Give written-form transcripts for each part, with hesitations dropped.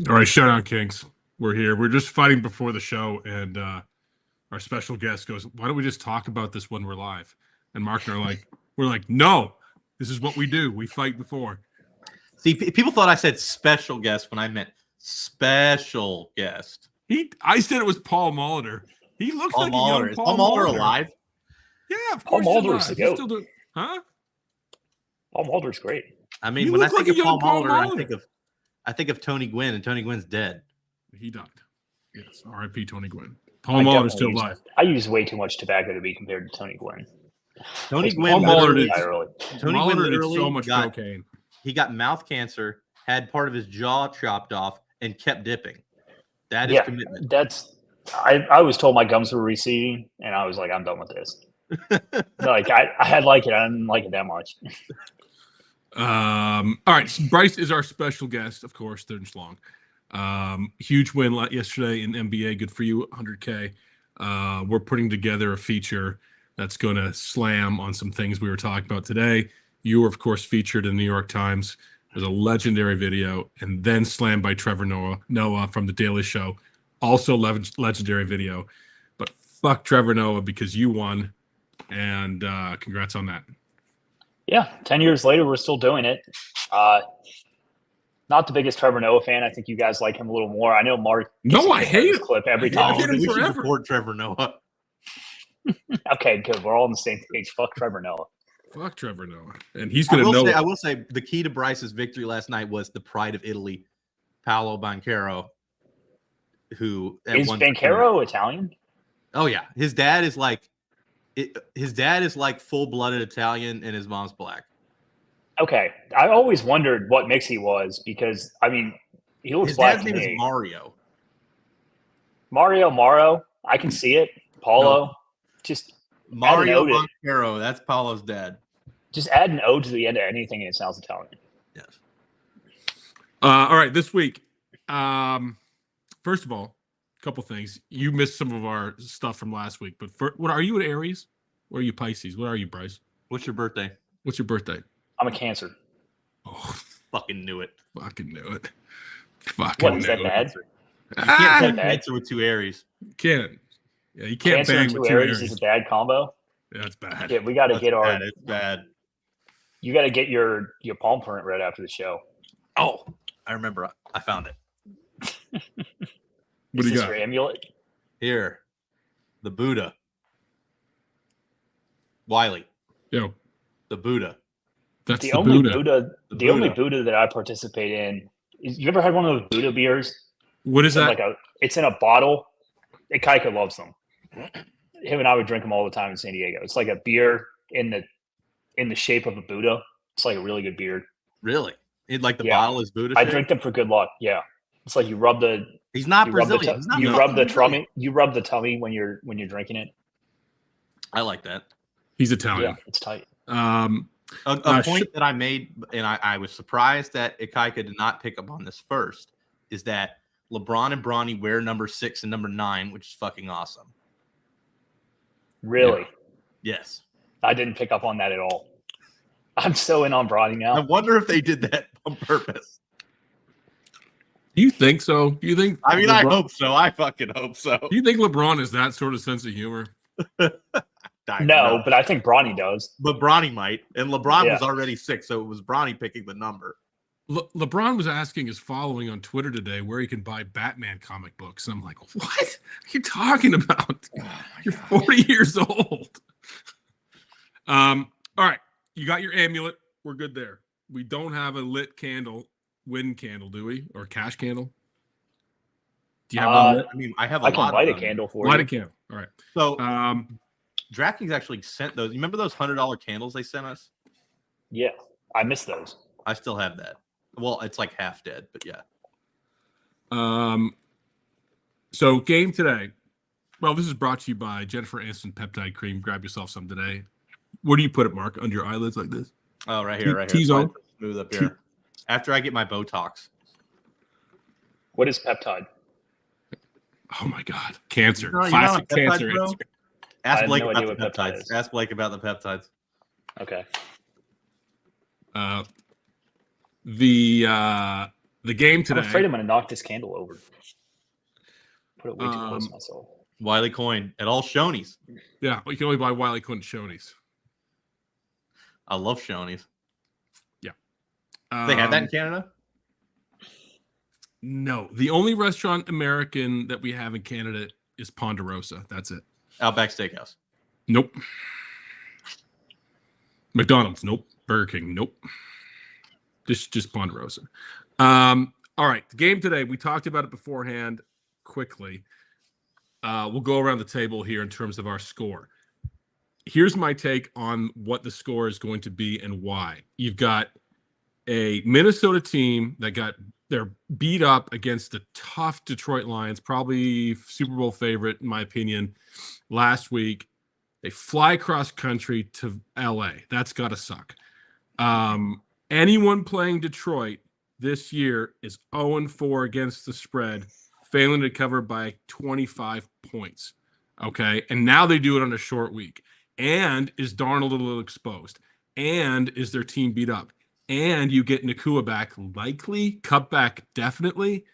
All right, Showdown Kings. We're here. We're just fighting before the show, and our special guest goes, "Why don't we just talk about this when we're live?" And Mark and we're like, "No, this is what we do. We fight before." See, people thought I said special guest when I meant special guest. I said it was Paul Molitor. He looks Paul like Molitor. a young Is Paul Paul Molitor Molitor. alive? Yeah, of Paul course. Molitor's the He's goat. still doing, huh? Paul Molitor's great. I mean, You when I look think like of a young Paul Paul Molitor, Molitor. I think of Tony Gwynn, and Tony Gwynn's dead. He died. Yes, R.I.P. Tony Gwynn. Paul Molitor's still alive. I use way too much tobacco to be compared to Tony Gwynn. Tony Like, Gwynn Paul Molitor literally, did. Tony Gwynn Molitor did literally so much got, cocaine. He got mouth cancer, had part of his jaw chopped off, and kept dipping. That is commitment. I was told my gums were receding, and I was like, I'm done with this. Like I had like it, I didn't like it that much. All right, so Bryce is our special guest, of course. Third and long. Huge win yesterday in NBA. Good for you, 100K. We're putting together a feature that's going to slam on some things we were talking about today. You were, of course, featured in the New York Times. There's a legendary video, and then slammed by Trevor Noah from The Daily Show. Also legendary video. But fuck Trevor Noah because you won, and congrats on that. Yeah, 10 years later, we're still doing it. Not the biggest Trevor Noah fan. I think you guys like him a little more. I know Mark. No, I hate his it. clip every I time. hate him We should forever. report Trevor Noah. Okay, good. We're all on the same page. Fuck Trevor Noah. Fuck Trevor Noah. And he's going to know. I will say the key to Bryce's victory last night was the pride of Italy, Paolo Banchero, who Is Banchero Italian? Oh yeah, his dad is like full-blooded Italian, and his mom's black. Okay, I always wondered what mix he was because I mean he looks His black dad's to name is me. Mario. Mauro, I can see it. Paulo, just Mario Banchero. That's Paulo's dad. Just add an O to the end of anything, and it sounds Italian. Yes. All right, this week. First of all, a couple things. You missed some of our stuff from last week, but what are you, an Aries? Or are you Pisces? What are you, Bryce? What's your birthday? What's your birthday? I'm a Cancer. Oh, Fucking knew it. fucking knew it. What Fucking is that knew it. bad? You can't take take Cancer with two Aries. Can't. Yeah, you can't Cancer bang and with two two Aries Aries. is a bad combo. Yeah, that's bad. Yeah, we got to get our. Bad. It's bad. You got to get your palm print read after the show. Oh, I remember. I found it. What do you got? Your amulet? Here, the Buddha. Wiley. Yo, The Buddha. that's The the only Buddha. The only Buddha that I participate in. You ever had one of those Buddha beers? What is that? It's in a bottle. Kaika loves them. Him and I would drink them all the time in San Diego. It's like a beer in the shape of a Buddha. It's like a really good beer. Really? The Yeah. bottle is Buddha. I shaped? drink them for good luck. Yeah, it's like you rub the. He's not you rub the Brazilian. He's not you fucking rub the Brazilian. tummy. You rub the tummy when you're drinking it. I like that. He's Italian. Yeah, it's tight. A point that I made, and I was surprised that Ikaika did not pick up on this first, is that LeBron and Bronny wear number 6 and number 9, which is fucking awesome. Really? Yeah. Yes. I didn't pick up on that at all. I'm so in on Bronny now. I wonder if they did that on purpose. Do you think so? Do you think? I mean, I hope so. I fucking hope so. Do you think LeBron has that sort of sense of humor? No, but I think Bronny does. But Bronny might. And LeBron was already 6, so it was Bronny picking the number. LeBron was asking his following on Twitter today where he can buy Batman comic books. And I'm like, what are you talking about? You're 40 years old. All right. You got your amulet. We're good there. We don't have a lit candle, wind candle, do we? Or cash candle? Do you have one lit? I mean, I have I can light a candle for you. Light a candle. All right. So DraftKings actually sent those. You remember those $100 candles they sent us? Yeah, I missed those. I still have that. Well, it's like half dead, but yeah. So game today. Well, this is brought to you by Jennifer Aniston Peptide Cream. Grab yourself some today. Where do you put it, Mark? Under your eyelids like this? Oh, right here, right here. T-zone. Smooth up here. After I get my Botox. What is peptide? Oh my God, cancer! You know Classic peptide, cancer. bro? Answer. Ask have Blake no about idea the what peptide peptides. is. Ask Blake about the peptides. Okay. The The game today. I'm afraid I'm going to knock this candle over. Put it way too close to myself. Wiley Coin at all Shoney's. Yeah, you can only buy Wiley Coin at Shoney's. I love Shoney's. Yeah. They have that in Canada? No. The only restaurant American that we have in Canada is Ponderosa. That's it. Outback Steakhouse. Nope. McDonald's. Nope. Burger King. Nope. Just Ponderosa. All right. The game today, we talked about it beforehand quickly. We'll go around the table here in terms of our score. Here's my take on what the score is going to be and why. You've got a Minnesota team that they're beat up against the tough Detroit Lions, probably Super Bowl favorite, in my opinion, last week. They fly across country to LA. That's got to suck. Anyone playing Detroit this year is 0-4 against the spread, failing to cover by 25 points. Okay. And now they do it on a short week. And is Darnold a little exposed? And is their team beat up? And you get Nakua back likely, Cup back definitely.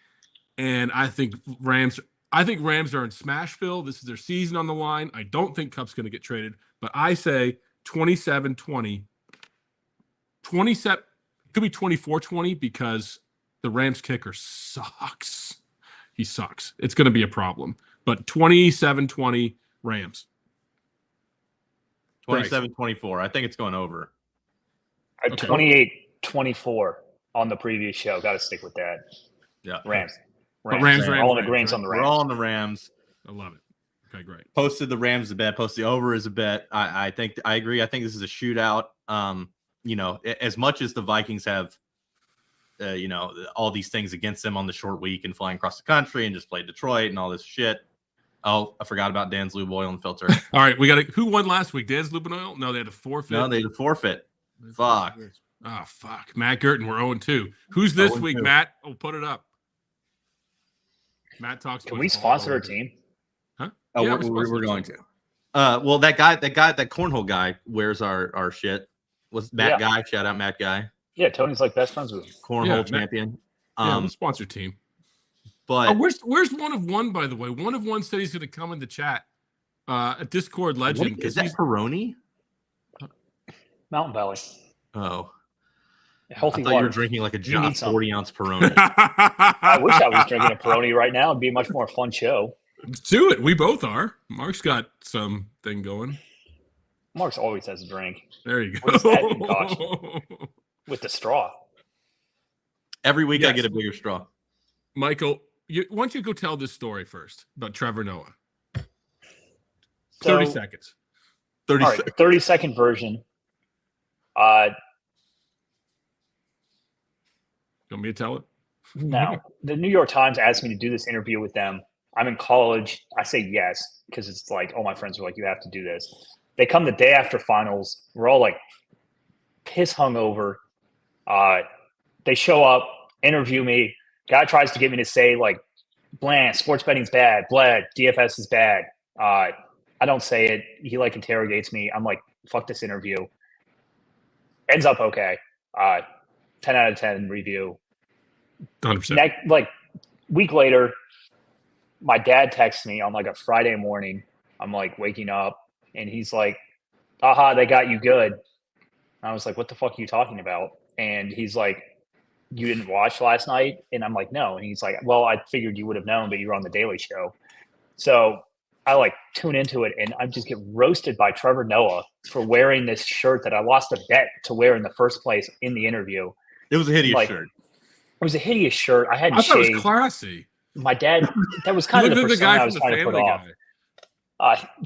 And I think Rams are in Smashville. This is their season on the line. I don't think Cup's going to get traded, but I say 27-20. 27 could be 24-20 because the Rams kicker sucks. He sucks. It's going to be a problem. But 27-20 Rams. 27-24. I think it's going over. 28-24 on the previous show. Got to stick with that. Yeah. Rams. Rams. All in agreement on the Rams. We're all on the Rams. I love it. Okay, great. Posted the Rams as a bet. Posted the over as a bet. I think I agree. I think this is a shootout. As much as the Vikings have, all these things against them on the short week and flying across the country and just played Detroit and all this shit. Oh, I forgot about Dan's Lube Oil and Filter. All right, who won last week? Dan's Lube and Oil? No, they had a forfeit. No, they had a forfeit. Fuck. Oh, fuck. Matt Gurton, we're 0-2. Who's this week, Matt? Oh, put it up. Matt talks. Can we sponsor a team? Huh? Oh, yeah, we're going to. Well, that cornhole guy wears our shit. Was Matt Guy? Shout out Matt Guy. Yeah, Tony's like best friends with him. Cornhole champion. The sponsor team. But where's one of one, by the way? One of one said he's going to come in the chat. A Discord legend. Is that Peroni? Mountain Valley. Oh. Healthy I thought you were drinking like a 40-ounce Peroni. I wish I was drinking a Peroni right now. It'd be a much more fun show. Let's do it. We both are. Mark's got something going. Mark's always has a drink. There you go. What is that concoction? With the straw. Every week I get a bigger straw. Michael, why don't you go tell this story first about Trevor Noah? 30 So, seconds. 30 all right, 30-second version. You want me to tell it? No. The New York Times asked me to do this interview with them. I'm in college. I say yes because it's like all my friends are like, you have to do this. They come the day after finals. We're all like piss hungover. They show up, interview me. Guy tries to get me to say like, bland, sports betting's bad. Bled, DFS is bad. I don't say it. He like interrogates me. I'm like, fuck this interview. Ends up okay. 10 out of 10 review. 100%. Like week later, my dad texts me on like a Friday morning. I'm like waking up and he's like, aha, they got you good. I was like, what the fuck are you talking about? And he's like, you didn't watch last night? And I'm like, no. And he's like, well, I figured you would have known, but you were on the Daily Show. So I like tune into it and I just get roasted by Trevor Noah for wearing this shirt that I lost a bet to wear in the first place in the interview. It was a hideous shirt. It was a hideous shirt. I had I thought shaved. it was classy. My dad, that was kind of the persona I was trying to put off.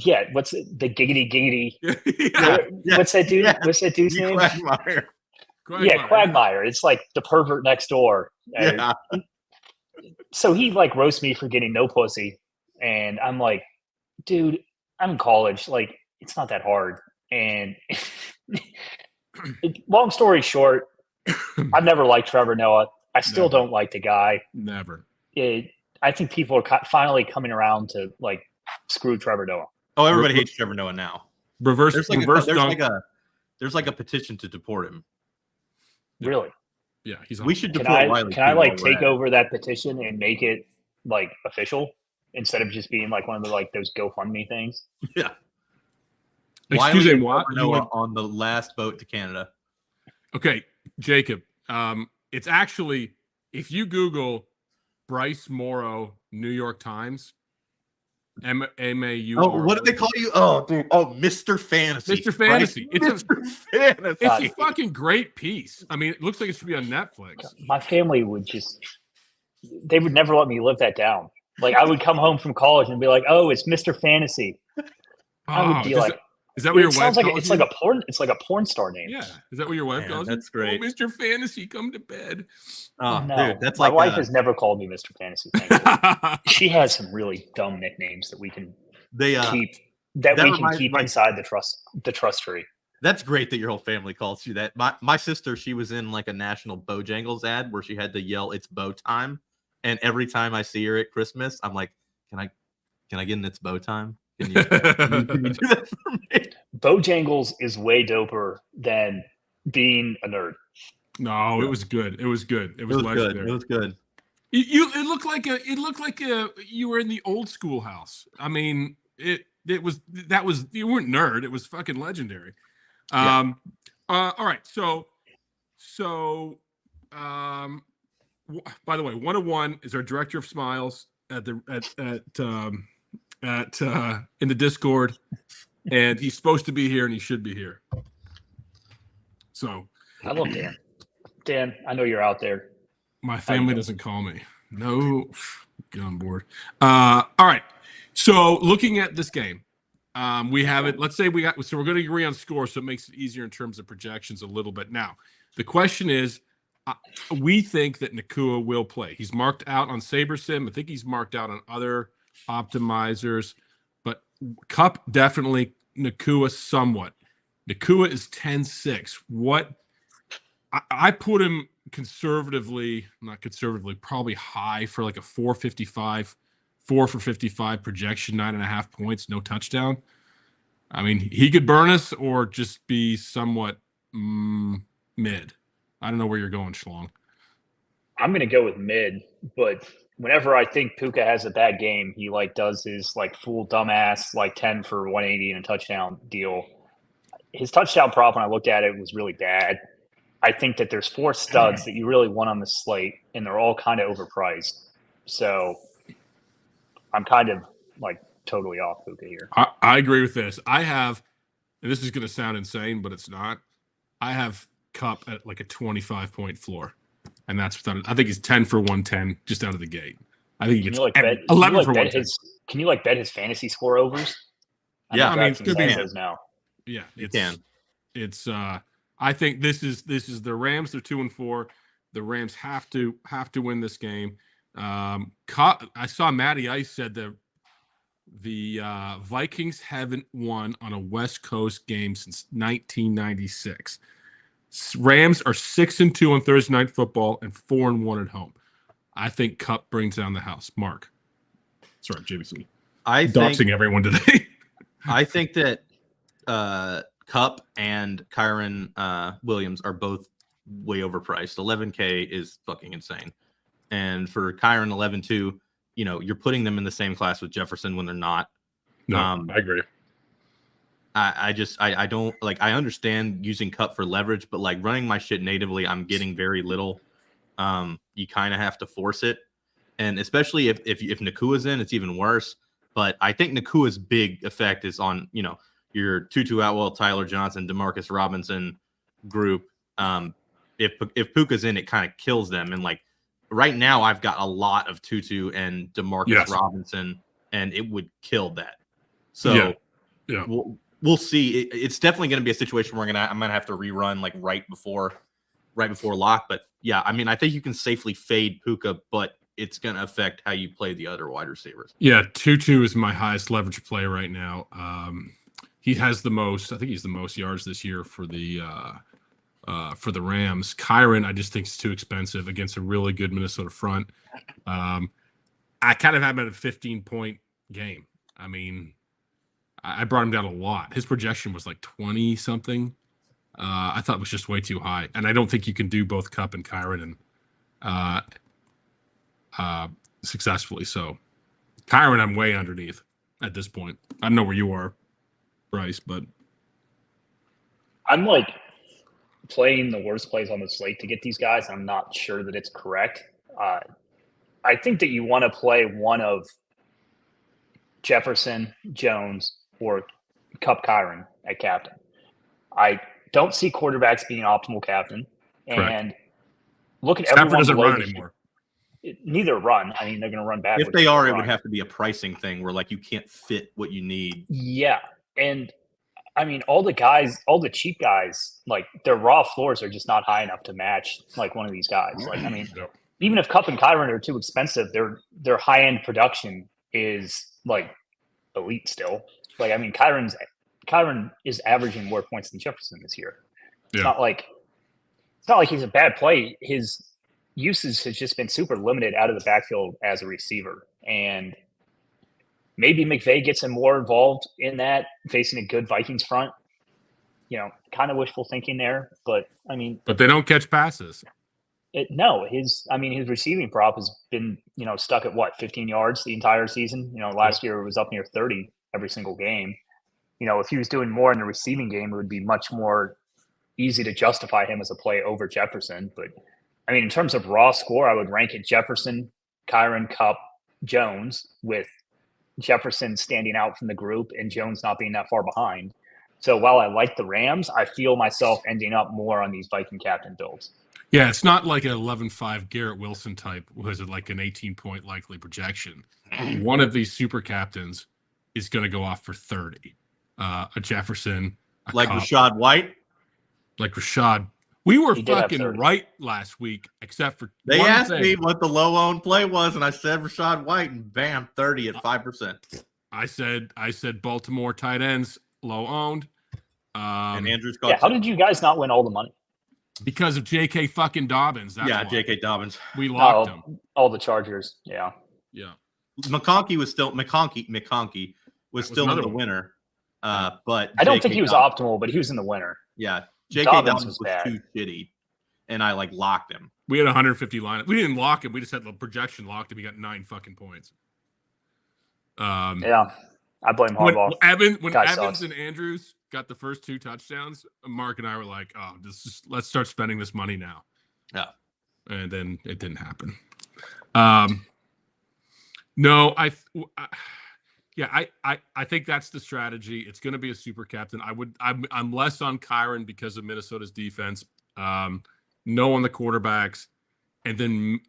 Guy. What's the giggity? Yeah. What's that dude? What's that dude's name? Quagmire. Yeah, Quagmire. It's like the pervert next door. Yeah. So he like roasts me for getting no pussy, and I'm like, dude, I'm in college. Like, it's not that hard. And long story short, I've never liked Trevor Noah. I still don't like the guy. Never. I think people are finally coming around to like screw Trevor Noah. Oh, everybody hates Trevor Noah now. There's like a petition to deport him. Really? Yeah, he's on. We should Can deport I Wiley. can I too like while we're take at it. over that petition and make it like official instead of just being like one of the like those GoFundMe things? Yeah. Excuse Wiley me, and what? Trevor Noah on the last boat to Canada. Okay, Jacob. It's actually, if you Google Bryce Morrow, New York Times, MAURO. Oh, what did they call you? Oh, dude. Oh, Mr. Fantasy. Mr. Fantasy. Right? It's Mr. Fantasy. it's a fucking great piece. I mean, it looks like it should be on Netflix. My family would they would never let me live that down. Like I would come home from college and be like, "Oh, it's Mr. Fantasy." I would be like, is that what your it wife sounds like calls it's you? like a porn. It's like a porn star name. Yeah, is that what your wife Man, calls that's you? great. Oh, Mr. Fantasy, come to bed. Oh, No, dude, that's my like wife has never called me Mr. Fantasy. Thankfully. She has some really dumb nicknames that we can keep inside the trust tree. That's great that your whole family calls you that. My sister, she was in like a national Bojangles ad where she had to yell, "It's bow time," and every time I see her at Christmas, I'm like, "Can I get in It's bow time? Can you do that for me?" Bojangles is way doper than being a nerd. No, it was good. It was good. It was legendary. good. It was good. It looked like you were in the old schoolhouse. I mean, you weren't nerd. It was fucking legendary. Yeah. All right. So, by the way, 101 is our director of smiles in the Discord, and he's supposed to be here and he should be here. So I love Dan. Dan, I know you're out there. my family doesn't call me. No, get on board. All right. So looking at this game, we have it. Let's say we're going to agree on score, so it makes it easier in terms of projections a little bit. Now, the question is, we think that Nakua will play. He's marked out on SaberSim. I think he's marked out on other optimizers, but Cup definitely, Nakua somewhat. Nakua is 10-6. What I put him not conservatively, probably high for like a 455, 4 for 55 projection, 9.5 points, no touchdown. I mean, he could burn us or just be somewhat mid. I don't know where you're going, Schlong. I'm going to go with mid, but whenever I think Puka has a bad game, he like does his like full dumbass like 10 for 180 and a touchdown deal. His touchdown prop, when I looked at it, was really bad. I think that there's 4 studs that you really want on the slate, and they're all kind of overpriced. So I'm kind of like totally off Puka here. I agree with this. I have, and this is going to sound insane, but it's not. I have Cup at like a 25-point floor, and that's without. I think he's 10 for 110 just out of the gate. I think he gets 11 for 110. Can you like bet his fantasy score overs? Yeah, I mean, it's going to be those now. Yeah, it's I think this is the Rams. They're 2-4. The Rams have to win this game. I saw Matty Ice said that the Vikings haven't won on a West Coast game since 1996. Rams are 6-2 on Thursday Night Football and 4-1 at home. I think Cup brings down the house. Mark, sorry, JBC. Doxing everyone today. I think that Cup and Kyron Williams are both way overpriced. 11K is fucking insane. And for Kyron 11-2, you're putting them in the same class with Jefferson when they're not. No, I agree. I don't like, I understand using Cup for leverage, but like running my shit natively, I'm getting very little. You kind of have to force it. And especially if Nakua's in, it's even worse. But I think Nakua's big effect is on, your Tutu Atwell, Tyler Johnson, DeMarcus Robinson group. If Puka's in, it kind of kills them. And like right now, I've got a lot of Tutu and DeMarcus Robinson, and it would kill that. So yeah. We'll see. It's definitely going to be a situation where I'm gonna have to rerun like right before lock. But yeah, I mean, I think you can safely fade Puka, but it's going to affect how you play the other wide receivers. Yeah, Tutu is my highest leverage play right now. He has the most. I think he's the most yards this year for the Rams. Kyron, I just think is too expensive against a really good Minnesota front. I kind of have him at a 15-point game. I mean, I brought him down a lot. His projection was like 20 something. I thought was just way too high, and I don't think you can do both Cup and Kyron and successfully. So Kyron, I'm way underneath at this point. I don't know where you are, Bryce, but I'm like playing the worst plays on the slate to get these guys. I'm not sure that it's correct. I think that you want to play one of Jefferson, Jones, or Cup Kyron at captain. I don't see quarterbacks being optimal captain. And look at Stafford everyone doesn't below run anymore. Neither run. I mean, they're going to run backwards. If they are, it would have to be a pricing thing where like you can't fit what you need. Yeah. And I mean, all the cheap guys, like their raw floors are just not high enough to match like one of these guys. Like, I mean, even if Cup and Kyron are too expensive, their high end production is like elite still. Like, I mean, Kyron is averaging more points than Jefferson this year. It's not like he's a bad play. His usage has just been super limited out of the backfield as a receiver. And maybe McVay gets him more involved in that, facing a good Vikings front. You know, kind of wishful thinking there. But, I mean. But they don't catch passes. His receiving prop has been, stuck at 15 yards the entire season. Last year it was up near 30 every single game. If he was doing more in the receiving game, it would be much more easy to justify him as a play over Jefferson. But I mean, in terms of raw score, I would rank it Jefferson, Kyron, Cup, Jones, with Jefferson standing out from the group and Jones not being that far behind. So while I like the Rams, I feel myself ending up more on these Viking captain builds. Yeah, it's not like an 11-5 Garrett Wilson type, who has like an 18-point likely projection. One of these super captains is going to go off for 30. A Jefferson, like Cup, Rashad White. Like Rashad. We were He fucking right last week, except for they asked me what the low-owned play was, and I said Rashad White, and bam, 30 at 5%. I said Baltimore tight ends low owned. And Andrew's caught. Yeah, how did you guys not win all the money? Because of J.K. fucking Dobbins. That's why. J.K. Dobbins. We locked him. All the Chargers. Yeah. McConkey was still in the winner. But I don't think he was optimal, but he was in the winner. Yeah. J.K. Dobbins was too shitty, and I locked him. We had 150 lineup. We didn't lock him. We just had the projection locked him. He got 9 fucking points. Yeah. I blame Harbaugh. When Evans and Andrews got the first 2 touchdowns, Mark and I were like, "Oh, let's start spending this money now." Yeah, and then it didn't happen. No, I think that's the strategy. It's going to be a super captain. I'm less on Kyron because of Minnesota's defense. No on the quarterbacks, and then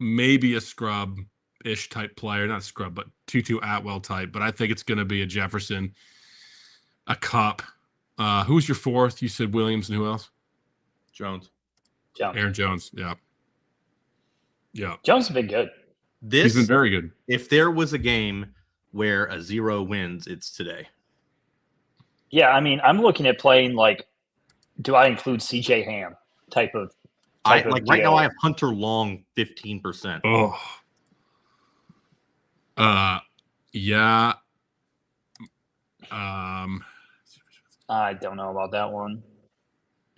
maybe a scrub-ish type player, not scrub, but Tutu Atwell type. But I think it's going to be a Jefferson, a Cup. Who's your fourth? You said Williams, and who else? Jones. Aaron Jones. Yeah. Jones has been good. He's been very good. If there was a game where a 0 wins, it's today. Yeah, I mean, I'm looking at playing do I include CJ Ham type of right now I have Hunter Long 15%. Oh. Yeah. I don't know about that one.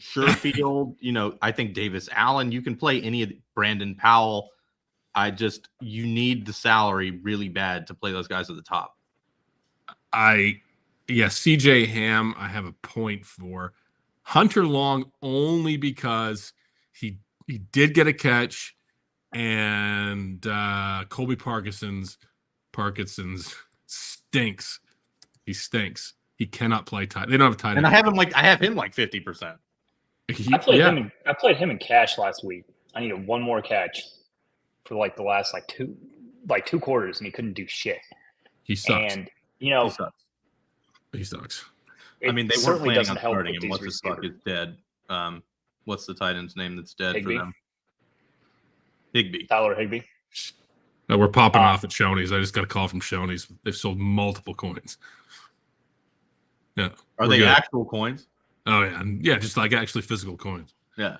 Sherfield, I think Davis Allen. You can play any of Brandon Powell. You need the salary really bad to play those guys at the top. CJ Ham, I have a point for. Hunter Long only because he did get a catch, and Colby Parkinson's stinks. He stinks. He cannot play tight. They don't have a tight end. And I have him 50%. I played him in cash last week. I needed one more catch for the last two quarters, and he couldn't do shit. He sucks. And he sucks. I mean, they weren't planning on starting him. What's the fuck is dead? What's the tight end's name that's dead Higbee? for them? Higbee. Tyler Higbee. No, we're popping off at Shoney's. I just got a call from Shoney's. They've sold multiple coins. Yeah. Are they actual coins? Oh yeah, just actually physical coins. Yeah.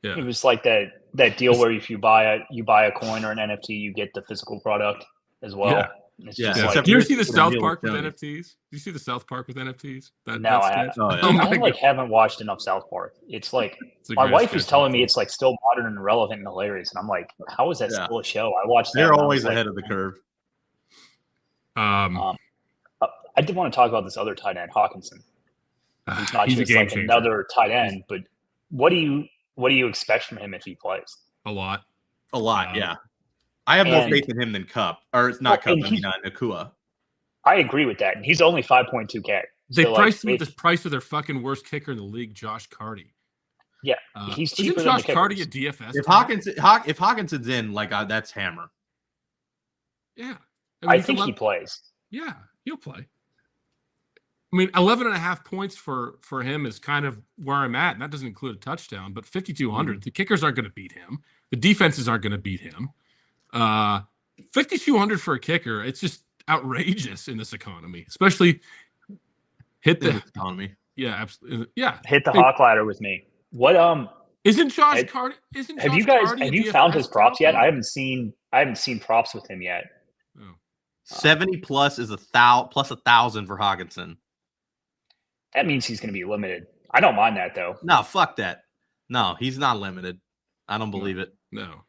It was like that deal where if you buy a coin or an NFT, you get the physical product as well. It's Yeah, just Yeah. like, except Do you ever for see the Mr. South Neil Park with Tony. NFTs? Do you see the South Park with NFTs? That no, sketch? Oh, yeah. Oh my I God. haven't watched enough South Park. It's like It's a my great wife was sketch, telling me actually. it's like still modern and relevant and hilarious, and I'm like, how is that Yeah. still a show? I watched that. They're and I always was like, ahead of the curve. I did want to talk about this other tight end, Hawkinson. He's not He's a just game like changer. another tight end, but what do you expect from him if he plays? A lot. A lot, yeah. I have more faith in him than Cup. Or it's not Cup, I mean Nakua. I agree with that. And he's only 5.2K. They So, priced like, him with this price of their fucking worst kicker in the league, Josh Carty. Yeah, he's cheaper Isn't than Josh the Carty a kickers. DFS? If Hawkinson's in, like that's hammer. Yeah. I think he plays. Yeah, he'll play. I mean, 11.5 points for him is kind of where I'm at, and that doesn't include a touchdown. But 5,200, the kickers aren't going to beat him. The defenses aren't going to beat him. 5,200 for a kicker, it's just outrageous in this economy, especially hit the economy. Yeah, absolutely. Yeah, hit the hawk ladder with me. What isn't Josh Carty? Have you found his props yet? I haven't seen props with him yet. Oh. 70 plus is 1,000 for Hawkinson. That means he's going to be limited. I don't mind that though. No, fuck that. No, he's not limited. I don't believe it. No.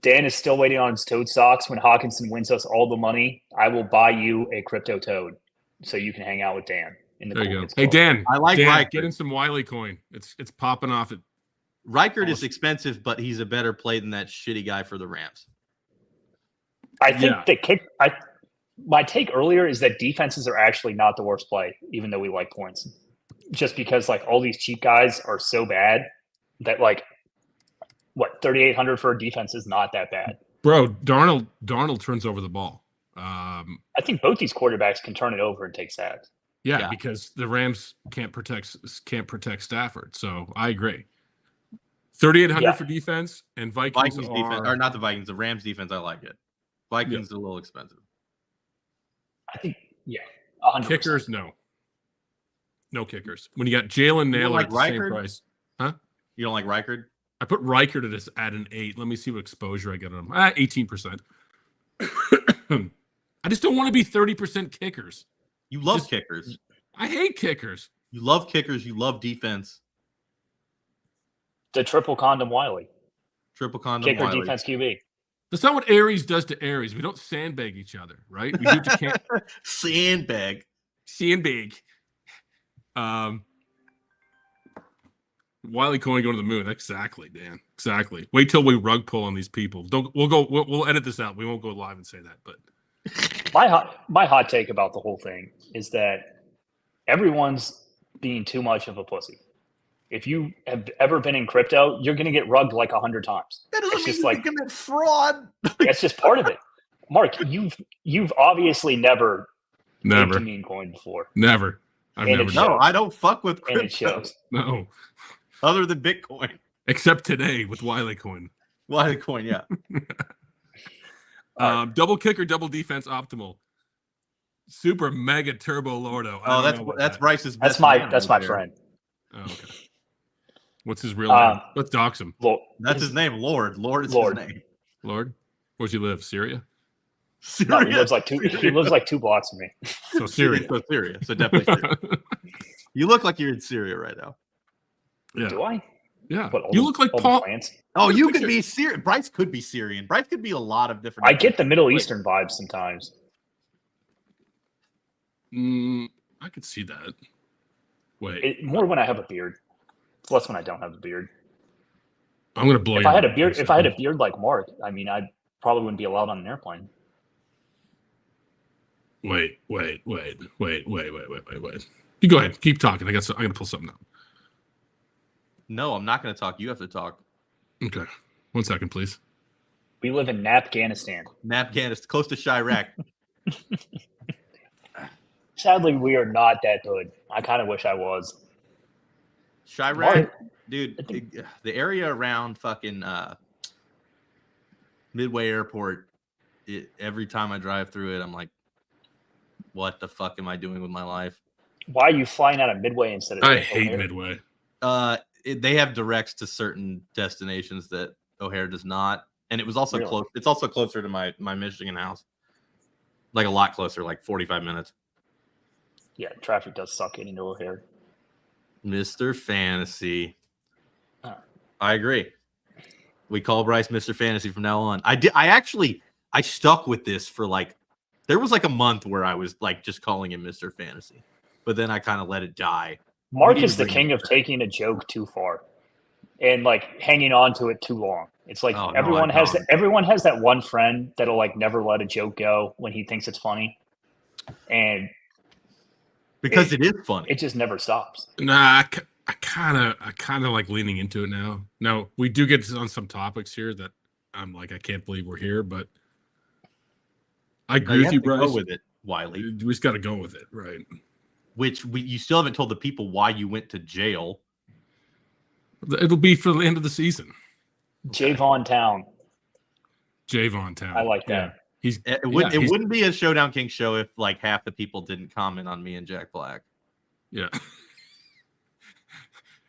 Dan is still waiting on his Toad socks. When Hawkinson wins us all the money, I will buy you a crypto Toad so you can hang out with Dan in the There you go. Kids Hey Club. Dan, I like Dan, Reichert. get in some Wiley coin. It's popping off. Reichert is expensive, but he's a better play than that shitty guy for the Rams. I think my take earlier is that defenses are actually not the worst play, even though we like points. Just because like all these cheap guys are so bad that like 3,800 for a defense is not that bad. Bro, Darnold turns over the ball. I think both these quarterbacks can turn it over and take sacks. Yeah, because the Rams can't protect Stafford. So I agree. 3,800 for defense and Vikings defense, or not the Vikings, the Rams defense. I like it. Vikings are a little expensive. I think 100%. Kickers, no kickers. When you got Jalen Naylor like at the same Reichard? price, huh? You don't like Reichard? I put Reichard at an 8. Let me see what exposure I get on him. 18%. I just don't want to be 30% kickers. You love kickers. I hate kickers. You love kickers. You love defense. The triple condom Wiley. Triple condom Kicker, Wiley. defense, QB. That's not what Aries does to Aries. We don't sandbag each other, right? We do to camp. Sandbag. Sandbag. Wiley Cohen going to the moon. Exactly, Dan. Exactly. Wait till we rug pull on these people. We'll edit this out. We won't go live and say that. But my hot take about the whole thing is that everyone's being too much of a pussy. If you have ever been in crypto, you're going to get rugged like 100 times. That doesn't It's mean just you like commit fraud. that's just part of it. Mark, you've obviously never never meme coin before. Never. I've never done. No, I don't fuck with And it crypto. shows. No. Other than Bitcoin. Except today with Wiley Coin. Wiley Coin, yeah. Double kicker, double defense, optimal. Super mega turbo Lordo. That's Bryce's That's best my man that's right my there. friend. Oh, okay. What's his real name? Let's dox him. That's his name, Lord. Lord is Lord. his name. Lord? Where's he live? Syria? No, he lives like 2 blocks from me. So Syria. So Syria. So definitely Syria. You look like you're in Syria right now. Yeah. Do I? Yeah. What, You look like Paul. Oh, you picture. could be Syrian. Bryce could be Syrian. Bryce could be a lot of different. I get the Middle Eastern vibes sometimes. I could see that. Wait. More when I have a beard. It's less when I don't have a beard. I'm gonna blow If you. I had a beard, if I had a beard like Mark, I mean, I probably wouldn't be allowed on an airplane. Wait. You go ahead. Keep talking. I'm gonna pull something up. No, I'm not going to talk. You have to talk. Okay. 1 second, please. We live in Afghanistan. Afghanistan, close to Chirac. Sadly, we are not that good. I kind of wish I was. Chirac, dude, the area around fucking Midway Airport, every time I drive through it, I'm like, what the fuck am I doing with my life? Why are you flying out of Midway instead of I hate Midway. They have directs to certain destinations that O'Hare does not, and it was also close. It's also closer to my Michigan house. Like a lot closer, like 45 minutes. Yeah, traffic does suck getting to here. Mr. Fantasy. I agree. We call Bryce Mr. Fantasy from now on. I stuck with this for like, there was like a month where I was like just calling him Mr. Fantasy, but then I kind of let it die. Mark is the king of taking a joke too far and like hanging on to it too long. It's like everyone has that one friend that'll like never let a joke go when he thinks it's funny. And because it is funny. It just never stops. Nah, I kind of like leaning into it now. Now, we do get on some topics here that I'm like, I can't believe we're here, but I agree with you, Bryce. Go with it, Wiley. We just got to go with it, right? You still haven't told the people why you went to jail. It'll be for the end of the season. Javon Town. I like that. Yeah. It wouldn't be a Showdown King show if like half the people didn't comment on me and Jack Black. Yeah.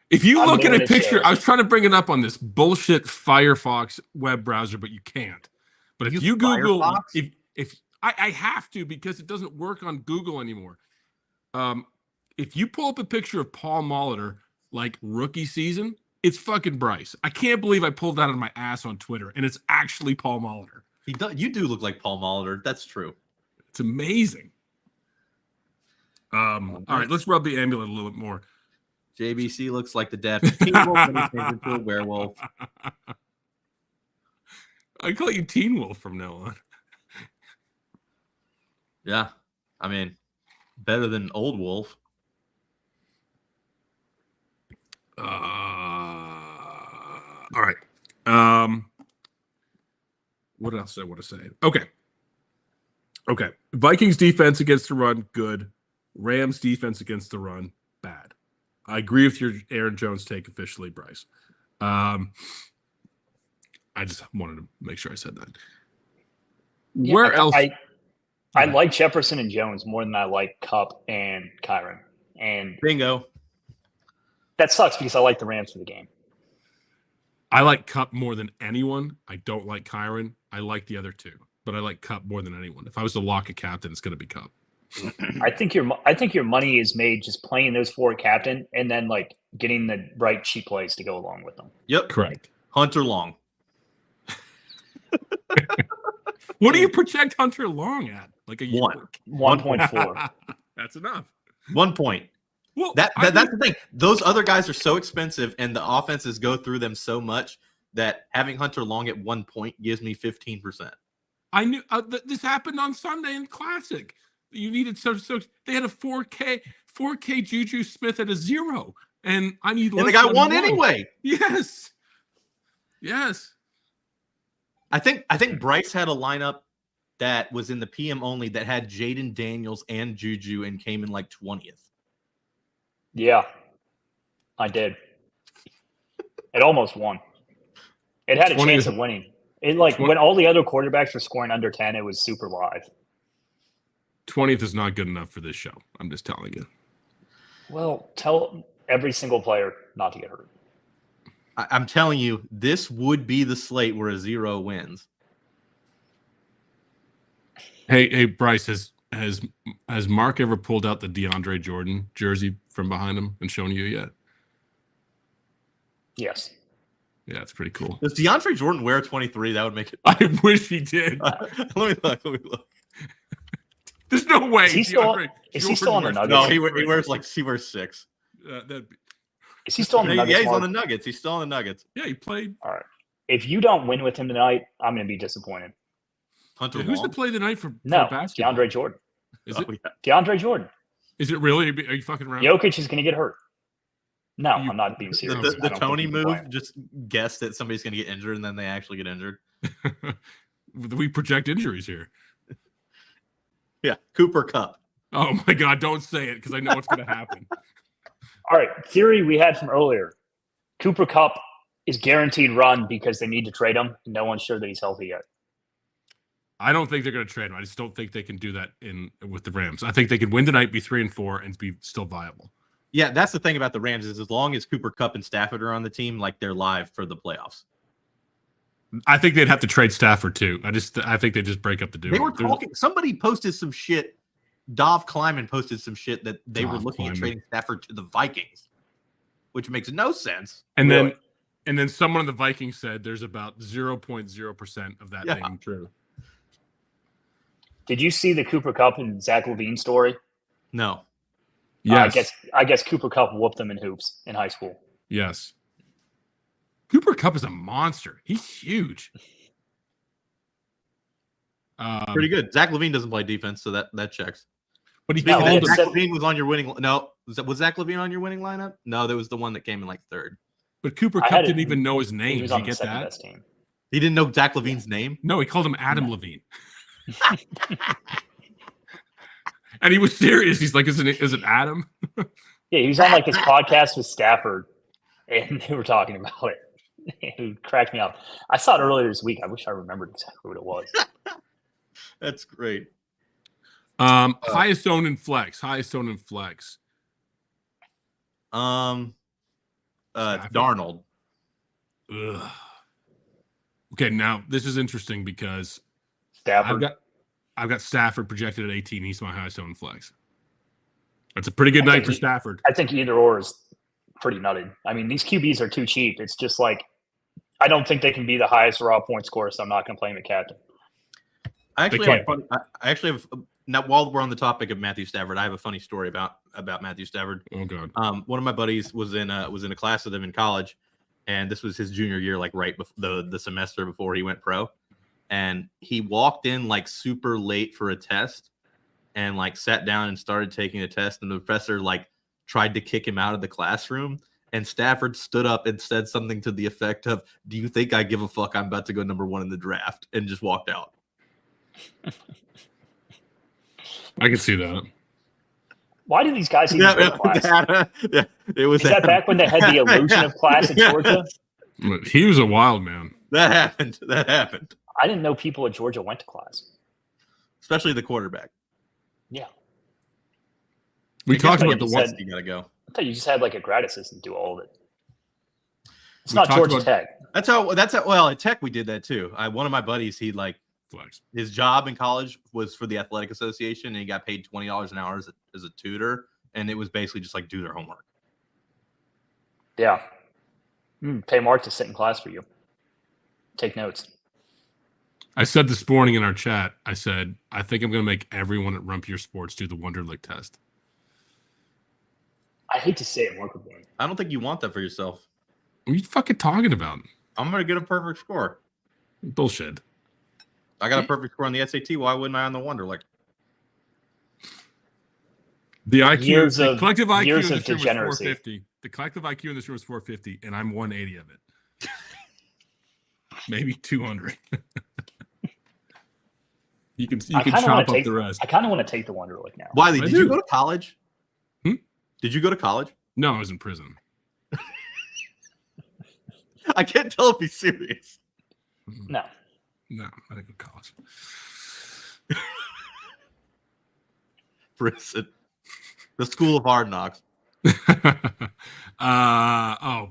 If you look at a picture, I was trying to bring it up on this bullshit Firefox web browser, but you can't. But if you Google, Firefox? if I have to because it doesn't work on Google anymore. If you pull up a picture of Paul Molitor, like rookie season, it's fucking Bryce. I can't believe I pulled that out of my ass on Twitter, and it's actually Paul Molitor. You do look like Paul Molitor. That's true. It's amazing. All right, let's rub the amulet a little bit more. JBC looks like the dad from Teen Wolf when he turns into a werewolf. I call you Teen Wolf from now on. Yeah, I mean, better than Old Wolf. All right. What else do I want to say? Okay. Vikings defense against the run, good. Rams defense against the run, bad. I agree with your Aaron Jones take officially, Bryce. I just wanted to make sure I said that. Where else? I like Jefferson and Jones more than I like Kupp and Kyron. And bingo. That sucks because I like the Rams for the game. I like Kupp more than anyone. I don't like Kyron. I like the other two, but I like Kupp more than anyone. If I was to lock a captain, it's going to be Kupp. I think your money is made just playing those four captain and then like getting the right cheap plays to go along with them. Yep, correct. Hunter Long. What do you project Hunter Long at? Like a 1.4. That's enough. 1 point. Well, that's the thing. Those other guys are so expensive, and the offenses go through them so much that having Hunter Long at 1 point gives me 15%. I knew this happened on Sunday in Classic. You needed so they had a 4K Juju Smith at a 0, and I need. And the guy won anyway. Yes. I think Bryce had a lineup that was in the PM only that had Jaden Daniels and Juju and came in like 20th. Yeah, I did. It almost won. It had a chance of winning. It when all the other quarterbacks were scoring under 10, it was super live. 20th is not good enough for this show. I'm just telling you. Well, tell every single player not to get hurt. I'm telling you, this would be the slate where a 0 wins. Hey, Bryce, has Mark ever pulled out the DeAndre Jordan jersey from behind him and shown you yet? Yes. Yeah, it's pretty cool. Does DeAndre Jordan wear 23? That would make it. I wish he did. Let me look. There's no way. Is he still on the Nuggets? No, he wears 6. Is he still on the Nuggets? Yeah, he's on the Nuggets. He's still on the Nuggets. Yeah, he played. All right. If you don't win with him tonight, I'm going to be disappointed. Hunter who's the play tonight for basketball? DeAndre Jordan. Is it? Yeah. DeAndre Jordan. Is it really? Are you fucking around? Jokic is going to get hurt. No, I'm not being serious. The Tony move, just guess that somebody's going to get injured, and then they actually get injured. We project injuries here. Yeah, Cooper Kupp. Oh, my God, don't say it because I know what's going to happen. All right, theory we had from earlier. Cooper Kupp is guaranteed run because they need to trade him. No one's sure that he's healthy yet. I don't think they're going to trade him. I just don't think they can do that with the Rams. I think they could win tonight, be 3-4, and be still viable. Yeah, that's the thing about the Rams is as long as Cooper Kupp and Stafford are on the team, like they're live for the playoffs. I think they'd have to trade Stafford too. I think they just break up the duo. They were talking. Somebody posted some shit. Dov Kleiman posted some shit that they were looking at trading Stafford to the Vikings, which makes no sense. And then someone on the Vikings said there's about 0.0% of that being true. Did you see the Cooper Kupp and Zach LaVine story? No. Yes. I guess Cooper Kupp whooped them in hoops in high school. Yes. Cooper Kupp is a monster. He's huge. Pretty good. Zach LaVine doesn't play defense, so that checks. But Zach LaVine was on your winning. No, was Zach LaVine on your winning lineup? No, that was the one that came in like third. But Cooper Kupp didn't even know his name. He was Did on you the get second that? best team. He didn't know Zach LaVine's name? No, he called him Adam Levine. And he was serious. He's like, is it Adam? Yeah, he was on like this podcast with Stafford, and they were talking about it. It cracked me up. I saw it earlier this week. I wish I remembered exactly what it was. That's great. Highest owned in flex. Darnold. Ugh. Okay, now this is interesting because Stafford. I've got Stafford projected at 18. He's my highest owned flex. That's a pretty good night for Stafford. I think either or is pretty nutted. I mean, these QBs are too cheap. It's just like I don't think they can be the highest raw point scorer, so I'm not going to play him at captain. I actually have now. While we're on the topic of Matthew Stafford, I have a funny story about Matthew Stafford. Oh god. One of my buddies was in a class with him in college, and this was his junior year, like right before the semester before he went pro. And he walked in like super late for a test and like sat down and started taking a test. And the professor like tried to kick him out of the classroom. And Stafford stood up and said something to the effect of, "Do you think I give a fuck? I'm about to go number 1 in the draft," and just walked out. I can see that. Why do these guys even go to class? It was Is that back when they had the illusion of class at Georgia? He was a wild man. That happened. I didn't know people at Georgia went to class. Especially the quarterback. Yeah. We talked about the one. You gotta go. I thought you just had like a grad assistant do all of it. It's not Georgia Tech. That's how. Well, at Tech we did that too. One of my buddies, he like flex. His job in college was for the athletic association, and he got paid $20 an hour as a tutor, and it was basically just like do their homework. Yeah. Pay Mark to sit in class for you. Take notes. I said this morning in our chat, I said, I think I'm going to make everyone at Rumpier Sports do the Wonderlic test. I hate to say it, Mark. I don't think you want that for yourself. What are you fucking talking about? I'm going to get a perfect score. Bullshit. I got a perfect score on the SAT. Why wouldn't I on the Wonderlic? The IQ, the collective IQ years in of this room was degeneracy. 450. The collective IQ in this room is 450, and I'm 180 of it. Maybe 200. You can chop up the rest. I kind of want to take the Wonderlic now. Wiley, did you go to college? Did you go to college? No, I was in prison. I can't tell if he's serious. No, I didn't go to college. Prison. The School of Hard Knocks.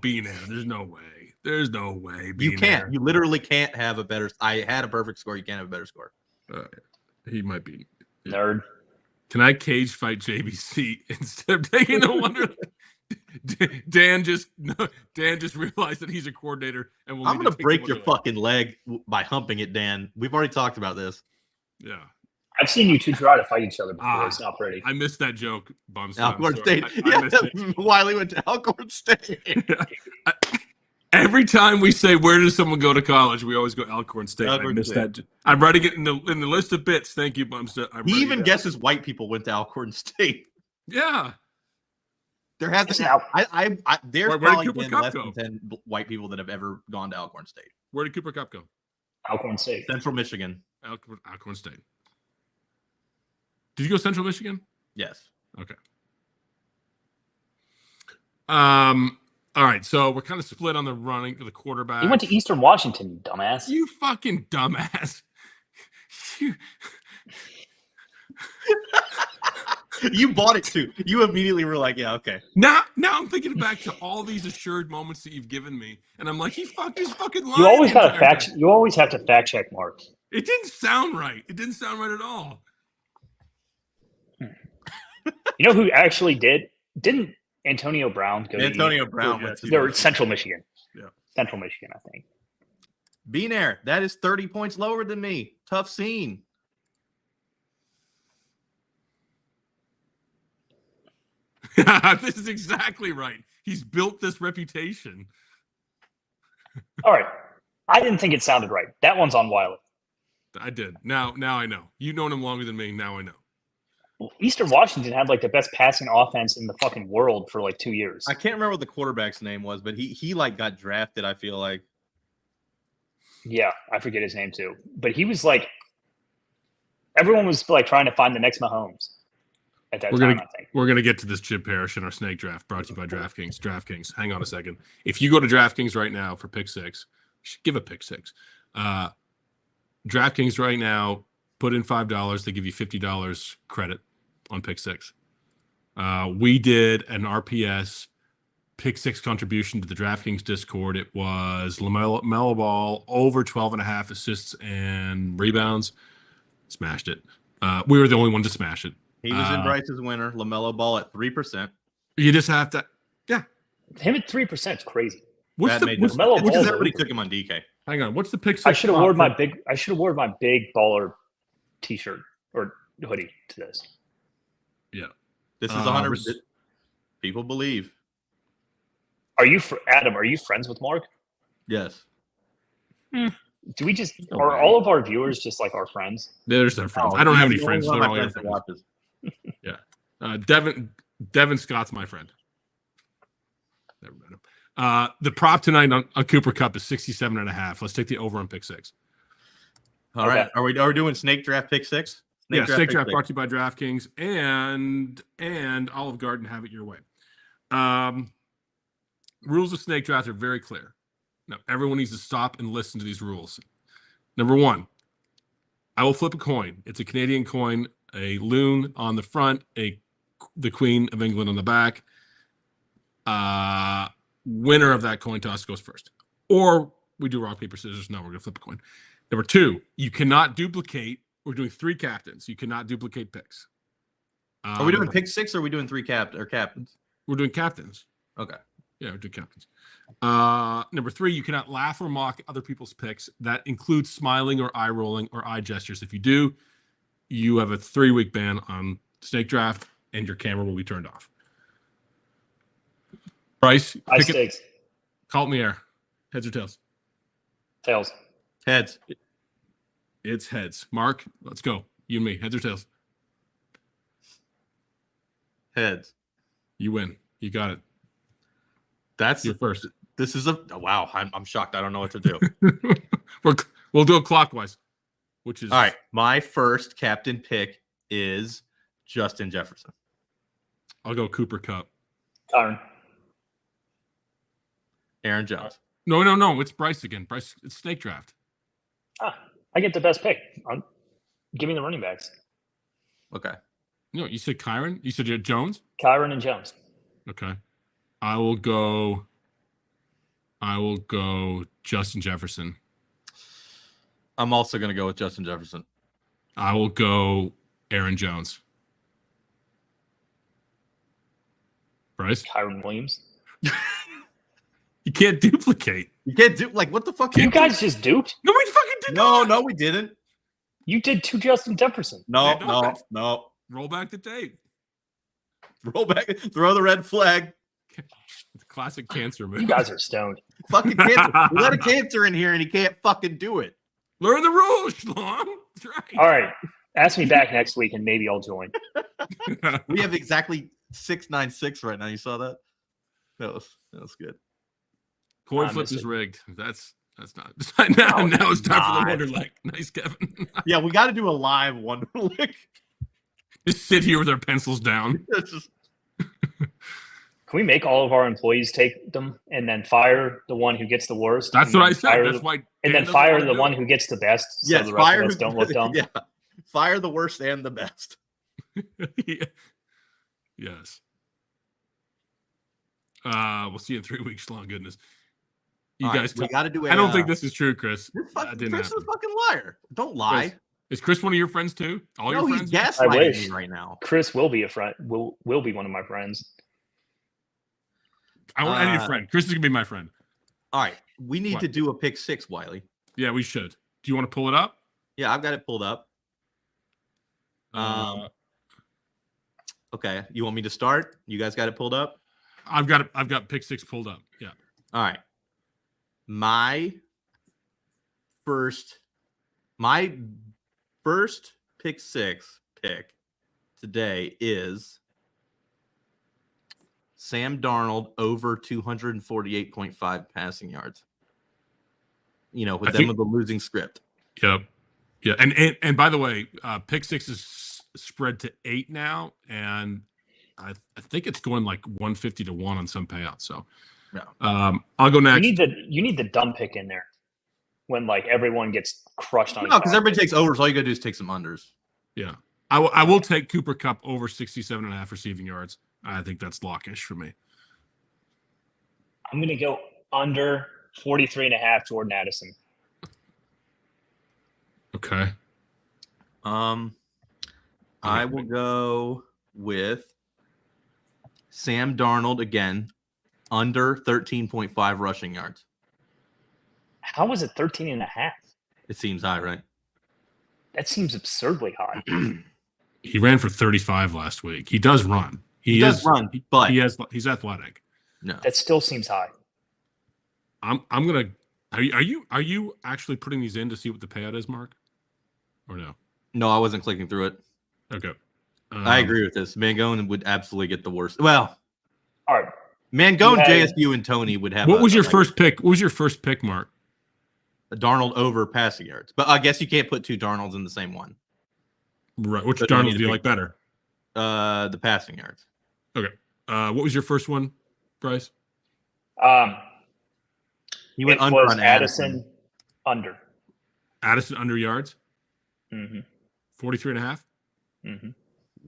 Bean. There's no way. There's no way. You can't. You literally can't have a better. I had a perfect score. You can't have a better score. He might be. Nerd. Can I cage fight JBC instead of taking the Wonder? Dan just realized that he's a coordinator, and I'm going to break your fucking leg by humping it, Dan. We've already talked about this. Yeah. I've seen you two try to fight each other before. It's not pretty. I missed that joke, Bums. Alcorn State. Wiley went to Alcorn State. Every time we say where does someone go to college, we always go Alcorn State. I missed that. I'm writing it in the list of bits. Thank you, Bumstead. He even guesses white people went to Alcorn State. Yeah. There has been. There's probably been less than 10 white people that have ever gone to Alcorn State. Where did Cooper Kupp go? Alcorn State. Central Michigan. Alcorn State. Did you go Central Michigan? Yes. Okay. All right, so we're kind of split on the running the quarterback. You went to Eastern Washington, you dumbass. You fucking dumbass. You bought it too. You immediately were like, yeah, okay. Now I'm thinking back to all these assured moments that you've given me, and I'm like, he's fucking lying. You always the got to entire fact. time. You always have to fact check Mark. It didn't sound right. It didn't sound right at all. You know who actually did? Didn't Antonio Brown go? Antonio Brown went to They're Central Michigan. Yeah. Central Michigan, I think. Beanair, that is 30 points lower than me. Tough scene. This is exactly right. He's built this reputation. All right. I didn't think it sounded right. That one's on Wiley. I did. Now I know. You've known him longer than me. Now I know. Well, Eastern Washington had like the best passing offense in the fucking world for like 2 years. I can't remember what the quarterback's name was, but he like got drafted, I feel like. Yeah, I forget his name too. But he was like, everyone was like trying to find the next Mahomes at that time, I think. We're going to get to this Chip Parrish in our snake draft brought to you by DraftKings. DraftKings. Hang on a second. If you go to DraftKings right now for pick six, give a pick six. DraftKings right now, put in $5. They give you $50 credit on pick six. We did an RPS pick six contribution to the DraftKings Discord. It was LaMelo Ball over 12.5 assists and rebounds. Smashed it. We were the only one to smash it. He was in Bryce's winner. LaMelo Ball at 3%. You just have to, Him at 3% is crazy. What's the LaMelo Which is Ball's everybody took him on DK. hang on? What's the pick six? I should have worn my big baller T-shirt or hoodie to this. Yeah, This is 100. People believe. Are you Adam? Are you friends with Mark? Yes. Do we just are all of our viewers just like our friends? there's their friends. Oh, I don't have any he's friends. one They're of my all your friends that friends. watches. Yeah, Devin Scott's my friend. Never met him. The prop tonight on Cooper Cup is 67.5. Let's take the over on pick six. All right. Are we doing snake draft pick six? Snake draft brought to you by DraftKings and Olive Garden. Have it your way. Rules of snake draft are very clear. Now, everyone needs to stop and listen to these rules. Number one, I will flip a coin. It's a Canadian coin, a loon on the front, the Queen of England on the back. Winner of that coin toss goes first. Or we do rock, paper, scissors. No, we're going to flip a coin. Number two, you cannot duplicate. We're doing three captains. You cannot duplicate picks. Are we doing pick six or are we doing three captains? We're doing captains. Okay. Yeah, we're doing captains. Number three, you cannot laugh or mock other people's picks. That includes smiling or eye rolling or eye gestures. If you do, you have a 3-week ban on snake draft and your camera will be turned off. Bryce, Stakes. Call me air. Heads or tails? Tails. Heads. It's heads. Mark, let's go. You and me. Heads or tails? Heads. You win. You got it. That's your first. This is wow. I'm shocked. I don't know what to do. We'll do it clockwise. Which is all right. My first captain pick is Justin Jefferson. I'll go Cooper Cup. Tyron. Aaron Jones. No. It's Bryce again. Bryce. It's snake draft. I get the best pick. Give me the running backs. Okay. No, you said Kyron. You said you had Jones. Kyron and Jones. Okay. I will go Justin Jefferson. I'm also going to go with Justin Jefferson. I will go Aaron Jones. Bryce? Kyron Williams. You can't duplicate. You can't do what the fuck? You guys just duped? No, we fucking did not. No, we didn't. You did 2 Justin Jefferson. No. Roll back the tape. Roll back. Throw the red flag. It's a classic cancer move. You guys are stoned. Fucking cancer. We let a cancer in here and he can't fucking do it. Learn the rules, Shlom. That's right. All right. Ask me back next week and maybe I'll join. We have exactly 696 right now. You saw that? That was good. Coin flip is rigged. That's not. Now it's time for the Wonder Lick. Nice, Kevin. Yeah, we got to do a live Wonder Lick. Just sit here with our pencils down. Can we make all of our employees take them and then fire the one who gets the worst? That's what I said. That's why. And then fire the one who gets the best. So the rest of us don't look dumb. Yeah. Fire the worst and the best. Yeah. Yes. We'll see you in 3 weeks. Long goodness. You All guys, right, we got to do. I don't think this is true, Chris. That didn't Chris is a happen. fucking liar. Don't lie. Is Chris one of your friends too? All No, your he's friends? I gaslighting wish. me right now. Chris will be a friend. Will be one of my friends. I need a friend. Chris is gonna be my friend. All right, we need What? to do a pick six, Wiley. Yeah, we should. Do you want to pull it up? Yeah, I've got it pulled up. Okay, you want me to start? You guys got it pulled up? I've got pick six pulled up. Yeah. All right. My first pick six pick today is Sam Darnold over 248.5 passing yards. You know, with the losing script. Yep. Yeah. And by the way, pick six is spread to 8 now, and I think it's going like 150 to 1 on some payouts. So I'll go next. You need the dumb pick in there when like everyone gets crushed on. No, because everybody takes overs. All you gotta do is take some unders. Yeah. I will take Cooper Kupp over 67.5 receiving yards. I think that's lockish for me. I'm gonna go under 43.5 Jordan Addison. Okay. I will go with Sam Darnold again, under 13.5 rushing yards. How was it 13.5? It seems high, right? That seems absurdly high. He ran for 35 last week. He does run. He does run, but he's athletic. No, that still seems high. I'm gonna. Are you actually putting these in to see what the payout is, Mark? Or no? No, I wasn't clicking through it. Okay. I agree with this. Mangone would absolutely get the worst. Well, all right. Mangone, JSU, and Tony would have. What was your first pick? What was your first pick, Mark? A Darnold over passing yards, but I guess you can't put two Darnolds in the same one. Right. Which Darnold do you like better? The passing yards. Okay. What was your first one, Bryce? He went under on Addison. Under. Addison under yards? Mm-hmm. 43.5? Mm-hmm.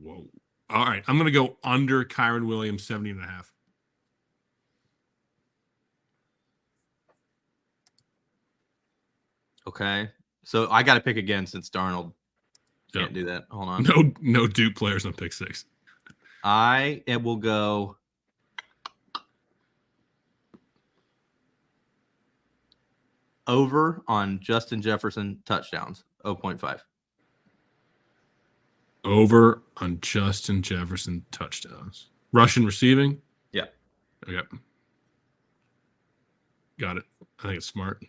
Whoa. All right. I'm going to go under Kyron Williams, 70.5. Okay. So I got to pick again since Darnold can't do that. Hold on. No Duke players on pick six. I will go over on Justin Jefferson touchdowns, 0.5. Over on Justin Jefferson touchdowns. Rushing receiving? Yeah. Okay. Got it. I think it's smart.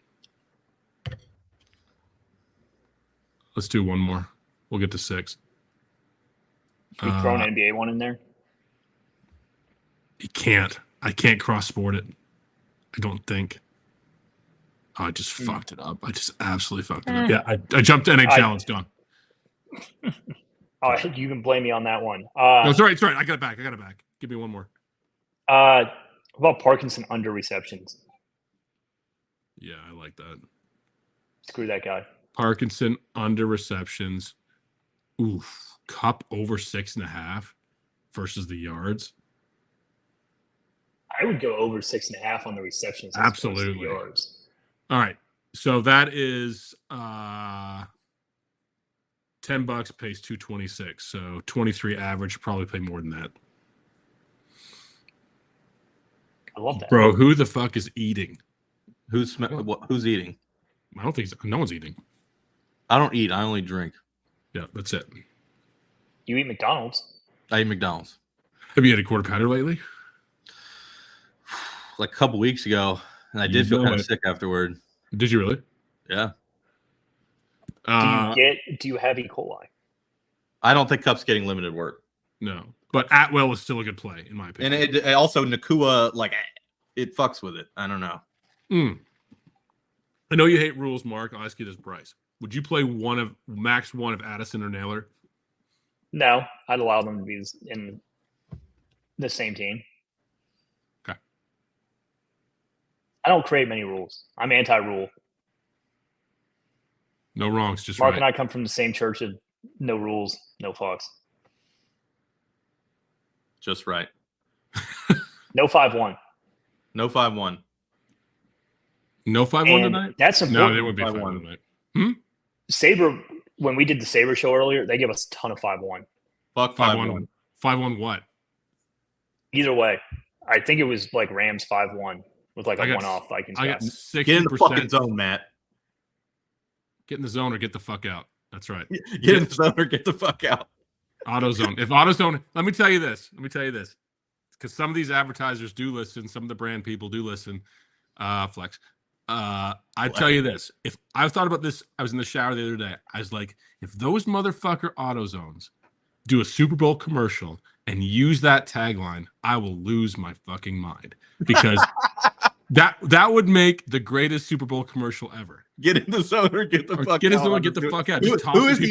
Let's do one more. We'll get to 6. Can we throw an NBA one in there? You can't. I can't cross-sport it. I don't think. Oh, I just fucked it up. I just absolutely fucked it up. Yeah, I jumped to NHL. It's gone. Oh, you can blame me on that one. No, sorry. I got it back. Give me one more. What about Parkinson under receptions? Yeah, I like that. Screw that guy. Parkinson under receptions. Oof. Cup over 6.5 versus the yards. I would go over 6.5 on the receptions. Absolutely. Yards. All right. So that is $10 pays 226. So 23 average, probably pay more than that. I love that. Bro, who the fuck is eating? Who's eating? I don't think no one's eating. I don't eat. I only drink. Yeah, that's it. You eat McDonald's. I eat McDonald's. Have you had a quarter pounder lately? Like a couple weeks ago, and I did feel kind of sick afterward. Did you really? Yeah. Do you have E. coli? I don't think Cup's getting limited work. No, but Atwell is still a good play in my opinion. And it also Nakua, like it fucks with it. I don't know. I know you hate rules, Mark. I'll ask you this, Bryce. Would you play max one of Addison or Naylor? No, I'd allow them to be in the same team. Okay. I don't create many rules. I'm anti-rule. No wrongs, just Mark right. and I come from the same church of no rules, no fucks. Just right. No 5-1. No 5-1. No 5-1 tonight? That's No, important. it would be 5-1 tonight. Sabre, when we did the Sabre show earlier, they gave us a ton of 5-1. Fuck 5-1. 5-1 what? Either way, I think it was like Rams 5-1 with like a one-off Vikings. I got 60%. Get in the fucking zone, Matt. Get in the zone or get the fuck out. That's right. Get in the zone or get the fuck out. AutoZone. If AutoZone, let me tell you this. Because some of these advertisers do listen. Some of the brand people do listen. Flex. I tell you this. If I thought about this, I was in the shower the other day. I was like, if those motherfucker AutoZones do a Super Bowl commercial and use that tagline, I will lose my fucking mind. Because that would make the greatest Super Bowl commercial ever. Get in the zone or get the fuck out. Get in the zone, get the fuck out. Who is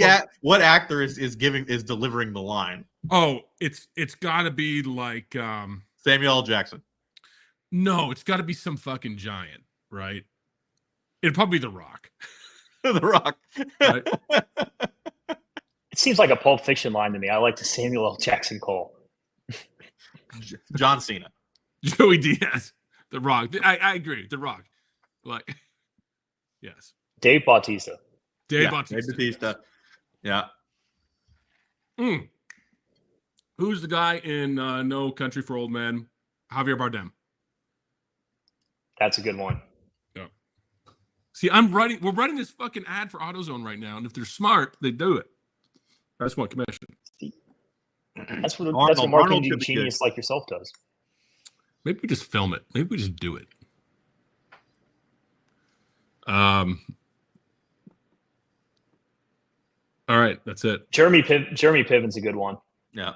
what actor is delivering the line? Oh, it's got to be like Samuel L. Jackson. No, it's got to be some fucking giant, right? It'd probably be The Rock. The Rock. Right? It seems like a Pulp Fiction line to me. I like the Samuel L. Jackson call. John Cena. Joey Diaz. The Rock. I agree. The Rock. Like, yes. Dave Bautista. Dave Bautista. Yeah. Who's the guy in No Country for Old Men? Javier Bardem. That's a good one. Yeah. See, we're writing this fucking ad for AutoZone right now, and if they're smart, they do it. That's what commission. That's what marketing genius like yourself does. Maybe we just film it. Maybe we just do it. All right, that's it. Jeremy Piven's a good one. Yeah.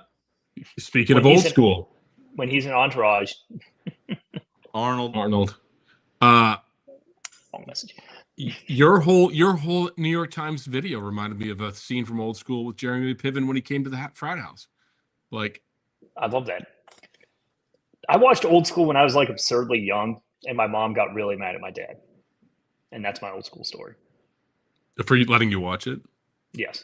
Speaking of old school, when he's in Entourage, Arnold. Wrong message. Your whole New York Times video reminded me of a scene from Old School with Jeremy Piven when he came to the frat house. Like, I love that. I watched Old School when I was like absurdly young, and my mom got really mad at my dad, and that's my Old School story. For letting you watch it? Yes.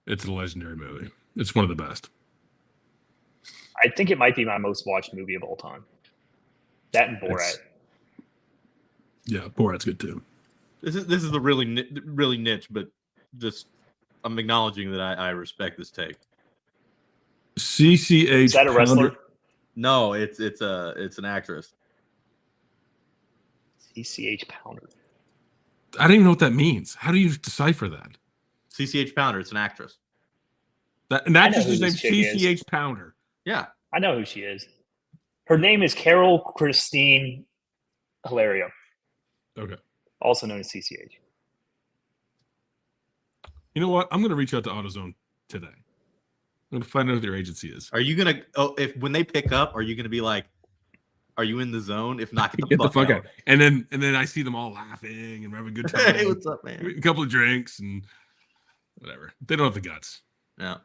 It's a legendary movie. It's one of the best. I think it might be my most watched movie of all time. That and Borat. Yeah, Borat's good too. This is a really niche, but just I'm acknowledging that I respect this take. CCH. Is that a wrestler? No, it's an actress. CCH Pounder. I don't even know what that means. How do you decipher that? CCH Pounder. It's an actress. An actress's name CCH Pounder. Yeah, I know who she is. Her name is Carol Christine Hilario. Okay. Also known as CCH. You know what? I'm going to reach out to AutoZone today. I'm going to find out who their agency is. Are you going to, when they pick up, are you going to be like, are you in the zone? If not, get the fuck out. And then I see them all laughing and we're having a good time. Hey, what's up, man? A couple of drinks and whatever. They don't have the guts. Yeah.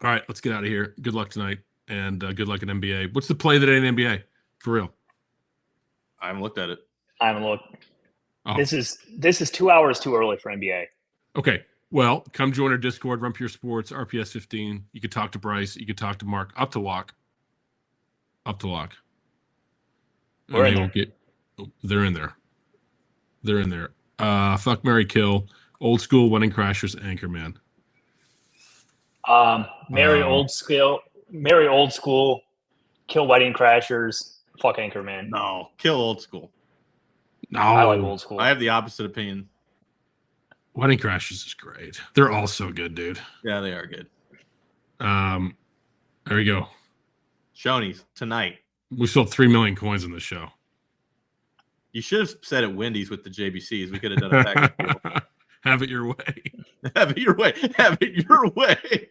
All right, let's get out of here. Good luck tonight, and good luck at NBA. What's the play today in NBA? For real. I haven't looked at it. I haven't looked. Oh. This is 2 hours too early for NBA. Okay. Well, come join our Discord, Run Pure Sports, RPS 15. You could talk to Bryce. You could talk to Mark. Up to lock. We're in there. They're in there. They're in there. Fuck, marry, kill. Old school, Wedding Crashers, Anchorman. Marry old school, kill Wedding Crashers, fuck Anchorman. No, kill old school. No, I like old school. I have the opposite opinion. Wedding Crashers is great. They're all so good, dude. Yeah, they are good. There we go. Shoney's tonight. We sold 3 million coins in this show. You should have said at Wendy's with the JBCs. We could have done a package deal. Have it your way. Have it your way. Have it your way.